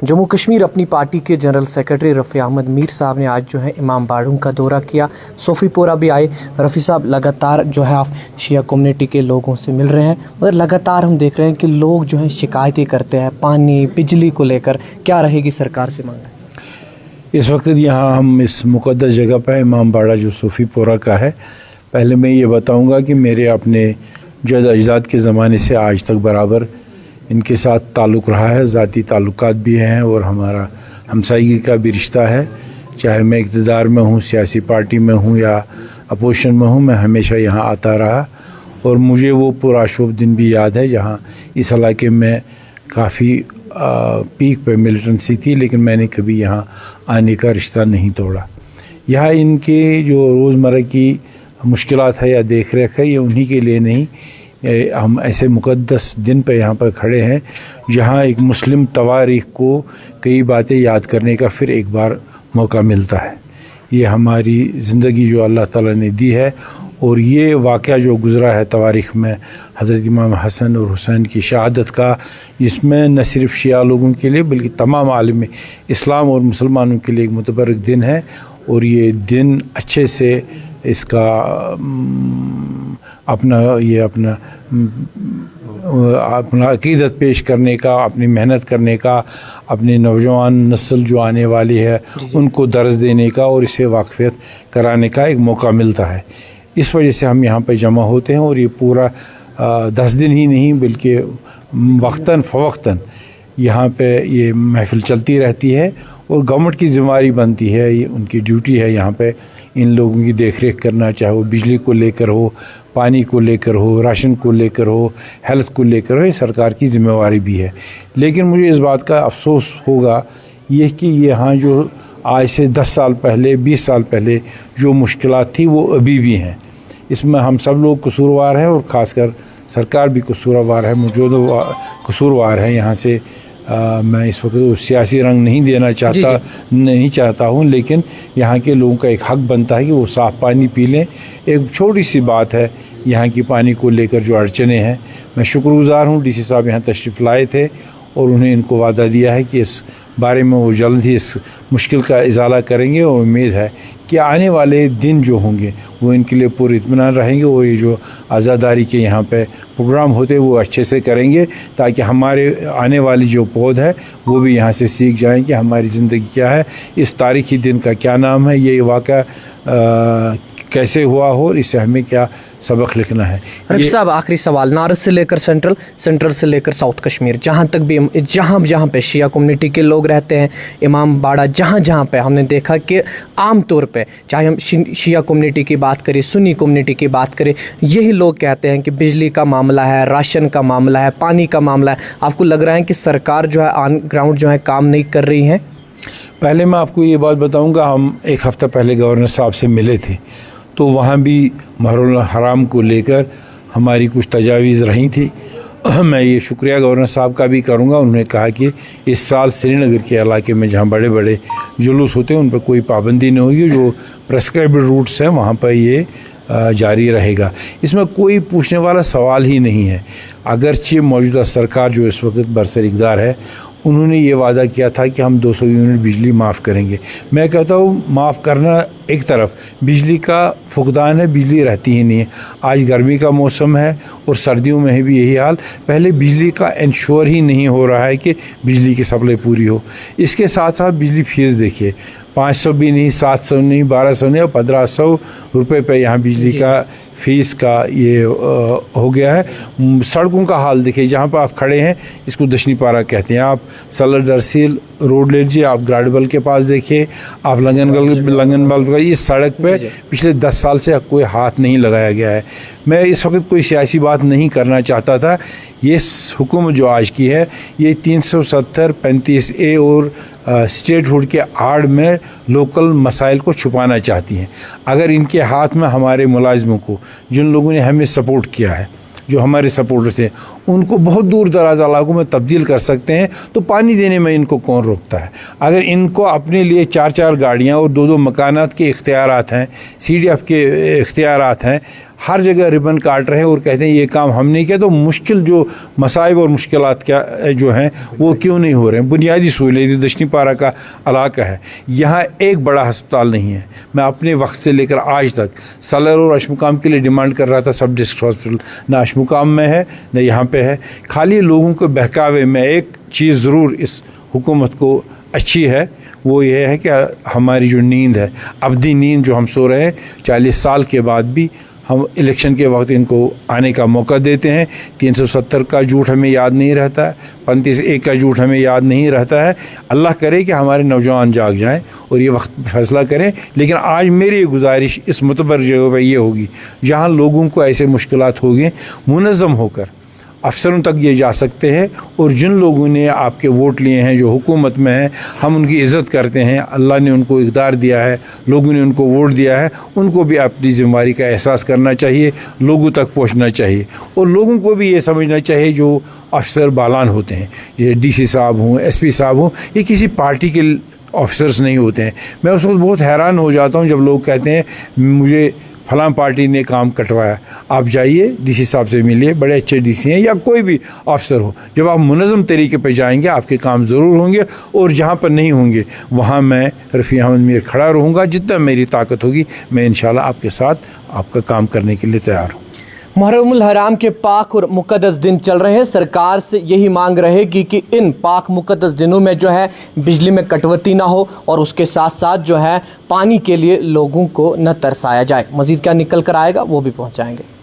जम्मू कश्मीर अपनी पार्टी के general secretary Rafi Ahmad Mir साहब ने आज जो है इमाम बाड़ू का दौरा किया, सोफीपोरा भी आए। रफ़ी साहब लगातार जो है आप शिया कम्युनिटी के लोगों से मिल रहे हैं, मगर लगातार हम देख रहे हैं कि लोग जो हैं शिकायतें करते हैं पानी बिजली को लेकर, क्या रहेगी सरकार से मांग? इस वक्त यहाँ हम इस मुक़द्दस जगह पर इमाम बाड़ा जो सोफीपोरा का है, पहले मैं ये बताऊँगा कि मेरे अपने जद अजदाद के ज़माने से आज तक बराबर इनके साथ ताल्लुक़ रहा है, ज़ाती ताल्लुकात भी हैं और हमारा हमसायगी का भी रिश्ता है। चाहे मैं इक़्तिदार में हूँ, सियासी पार्टी में हूँ या अपोजिशन में हूँ, मैं हमेशा यहाँ आता रहा और मुझे वो पूरा शुभ दिन भी याद है जहाँ इस इलाके में काफ़ी पीक पे मिलिटेंसी थी, लेकिन मैंने कभी यहाँ आने का रिश्ता नहीं तोड़ा। यहाँ इनके जो रोज़मर्रा की मुश्किलात है या देख रेख है, ये उन्हीं के लिए नहीं, हम ऐसे मुक़द्दस दिन पे यहाँ पर खड़े हैं जहाँ एक मुस्लिम तवारीख़ को कई बातें याद करने का फिर एक बार मौका मिलता है। ये हमारी ज़िंदगी जो अल्लाह ताला ने दी है और ये वाक़या जो गुज़रा है तवारीख़ में हज़रत इमाम हसन और हुसैन की शहादत का, इसमें न सिर्फ शिया लोगों के लिए बल्कि तमाम आलम इस्लाम और मुसलमानों के लिए एक मुतबरक दिन है। और ये दिन अच्छे से इसका अपना अक़ीदत पेश करने का, अपनी मेहनत करने का, अपनी नौजवान नस्ल जो आने वाली है उनको दर्स देने का और इसे वाक़फ़ियत कराने का एक मौका मिलता है। इस वजह से हम यहाँ पर जमा होते हैं और ये पूरा 10 दिन ही नहीं बल्कि वक्तन फ़वक्तन यहाँ पे ये महफ़िल चलती रहती है और गवर्नमेंट की ज़िम्मेदारी बनती है, ये उनकी ड्यूटी है यहाँ पे इन लोगों की देख रेख करना, चाहे वो बिजली को लेकर हो, पानी को लेकर हो, राशन को लेकर हो, हेल्थ को लेकर हो, ये सरकार की ज़िम्मेदारी भी है। लेकिन मुझे इस बात का अफसोस होगा ये कि यहाँ जो आज से 10 साल पहले 20 साल पहले जो मुश्किलात थी वो अभी भी हैं। इसमें हम सब लोग कसूरवार हैं और ख़ासकर सरकार भी कसूरवार है, मौजूदा कसूरवार है। यहाँ से मैं इस वक्त सियासी रंग नहीं चाहता हूँ, लेकिन यहाँ के लोगों का एक हक़ बनता है कि वो साफ़ पानी पी लें। एक छोटी सी बात है यहाँ की पानी को लेकर जो अड़चने हैं, मैं शुक्रगुज़ार हूँ डीसी साहब यहाँ तशरीफ़ लाए थे और उन्हें इनको वादा दिया है कि इस बारे में वो जल्द ही इस मुश्किल का इज़ाला करेंगे और उम्मीद है कि आने वाले दिन जो होंगे वो इनके लिए पूरे इत्मीनान रहेंगे और ये जो आज़ादारी के यहाँ पे प्रोग्राम होते हैं वो अच्छे से करेंगे ताकि हमारे आने वाली जो पौध है वो भी यहाँ से सीख जाएं कि हमारी ज़िंदगी क्या है, इस तारीख़ी दिन का क्या नाम है, ये वाक़या कैसे हुआ हो और इससे हमें क्या सबक लिखना है। रफ़ी साहब, आखिरी सवाल, नारद से लेकर सेंट्रल से लेकर साउथ कश्मीर, जहाँ तक भी जहाँ पे शिया कम्युनिटी के लोग रहते हैं, इमाम बाड़ा जहाँ पे हमने देखा कि आम तौर पे चाहे हम शिया कम्युनिटी की बात करें, सुन्नी कम्युनिटी की बात करें, यही लोग कहते हैं कि बिजली का मामला है, राशन का मामला है, पानी का मामला है। आपको लग रहा है कि सरकार जो है ऑन ग्राउंड जो है काम नहीं कर रही है? पहले मैं आपको ये बात बताऊँगा, हम एक हफ़्ता पहले गवर्नर साहब से मिले थे तो वहाँ भी महरुल हराम को लेकर हमारी कुछ तजावीज़ रही थी। मैं ये शुक्रिया गवर्नर साहब का भी करूँगा। उन्होंने कहा कि इस साल श्रीनगर के इलाके में जहाँ बड़े बड़े जुलूस होते हैं उन पर कोई पाबंदी नहीं होगी, जो प्रेस्क्राइब्ड रूट्स हैं वहाँ पर ये जारी रहेगा। इसमें कोई पूछने वाला सवाल ही नहीं है। अगरचे मौजूदा सरकार जो इस वक्त बरसर इक़्तिदार है उन्होंने ये वादा किया था कि हम 200 यूनिट बिजली माफ़ करेंगे। मैं कहता हूँ माफ़ करना एक तरफ, बिजली का फुकदान है, बिजली रहती ही नहीं है। आज गर्मी का मौसम है और सर्दियों में भी यही हाल। पहले बिजली का इंश्योर ही नहीं हो रहा है कि बिजली की सप्लाई पूरी हो। इसके साथ साथ बिजली फीस देखिए, 500 भी नहीं, 700 नहीं, 1200 नहीं और 1500 रुपये पे यहाँ बिजली का फ़ीस का ये हो गया है। सड़कों का हाल देखिए, जहाँ पर आप खड़े हैं इसको दशनी पारा कहते हैं। आप सलर डरसील रोड ले लीजिए, आप ग्राडबल के पास देखिए, आप लंगनबल इस सड़क पे पिछले 10 साल से कोई हाथ नहीं लगाया गया है। मैं इस वक्त कोई सियासी बात नहीं करना चाहता था। ये हुकूमत जो आज की है ये 370, 35A और स्टेटहुड के आड़ में लोकल मसाइल को छुपाना चाहती हैं। अगर इनके हाथ में हमारे मुलाजिमों को, जिन लोगों ने हमें सपोर्ट किया है, जो हमारे सपोर्टर थे, उनको बहुत दूर दराज इलाकों में तब्दील कर सकते हैं, तो पानी देने में इनको कौन रोकता है? अगर इनको अपने लिए 4-4 गाड़ियाँ और 2-2 मकानात के इख्तियारात हैं, CDF के इख्तियारात हैं, हर जगह रिबन काट रहे हैं और कहते हैं ये काम हमने किया, तो मुश्किल जो मसाइब और मुश्किलात क्या जो हैं वो क्यों नहीं हो रहे हैं? बुनियादी सहूलियत दक्षिणी पारा का इलाका है, यहाँ एक बड़ा हस्पताल नहीं है। मैं अपने वक्त से लेकर आज तक सलर और अशमुकाम के लिए डिमांड कर रहा था, सब डिस्ट्रिक्ट हॉस्पिटल न अशमुकाम में है न यहाँ पे है। खाली लोगों के बहकावे में एक चीज़ ज़रूर इस हुकूमत को अच्छी है, वो ये है कि हमारी जो नींद है, अबदी नींद जो हम सो रहे हैं 40 साल के बाद भी, हम इलेक्शन के वक्त इनको आने का मौका देते हैं। 370 का झूठ हमें याद नहीं रहता है, 35(1) का झूठ हमें याद नहीं रहता है। अल्लाह करे कि हमारे नौजवान जाग जाएं और ये वक्त फैसला करें। लेकिन आज मेरी गुजारिश इस मुतबर जगह पर ये होगी जहाँ लोगों को ऐसे मुश्किलात होंगे, मुनज़्ज़म होकर अफसरों तक ये जा सकते हैं। और जिन लोगों ने आपके वोट लिए हैं, जो हुकूमत में हैं, हम उनकी इज़्ज़त करते हैं, अल्लाह ने उनको इक़्तिदार दिया है, लोगों ने उनको वोट दिया है, उनको भी अपनी ज़िम्मेदारी का एहसास करना चाहिए, लोगों तक पहुंचना चाहिए। और लोगों को भी ये समझना चाहिए जो अफसर बालान होते हैं, ये DC साहब हों, SP साहब हों, ये किसी पार्टी के ऑफिसर्स नहीं होते हैं। मैं उस वक्त बहुत हैरान हो जाता हूँ जब लोग कहते हैं मुझे फलां पार्टी ने काम कटवाया। आप जाइए DC साहब से मिलिए, बड़े अच्छे DC हैं, या कोई भी अफसर हो। जब आप मुनज़्ज़म तरीके पे जाएंगे आपके काम ज़रूर होंगे, और जहाँ पर नहीं होंगे वहाँ मैं रफ़ी अहमद मीर खड़ा रहूँगा। जितना मेरी ताकत होगी मैं इंशाल्लाह आपके साथ आपका काम करने के लिए तैयार हूँ। मुहर्रमुल हराम के पाक और मुक़द्दस दिन चल रहे हैं। सरकार से यही मांग रहेगी कि इन पाक मुक़द्दस दिनों में जो है बिजली में कटौती ना हो, और उसके साथ साथ जो है पानी के लिए लोगों को न तरसाया जाए। मज़ीद क्या निकल कर आएगा वो भी पहुँचाएंगे।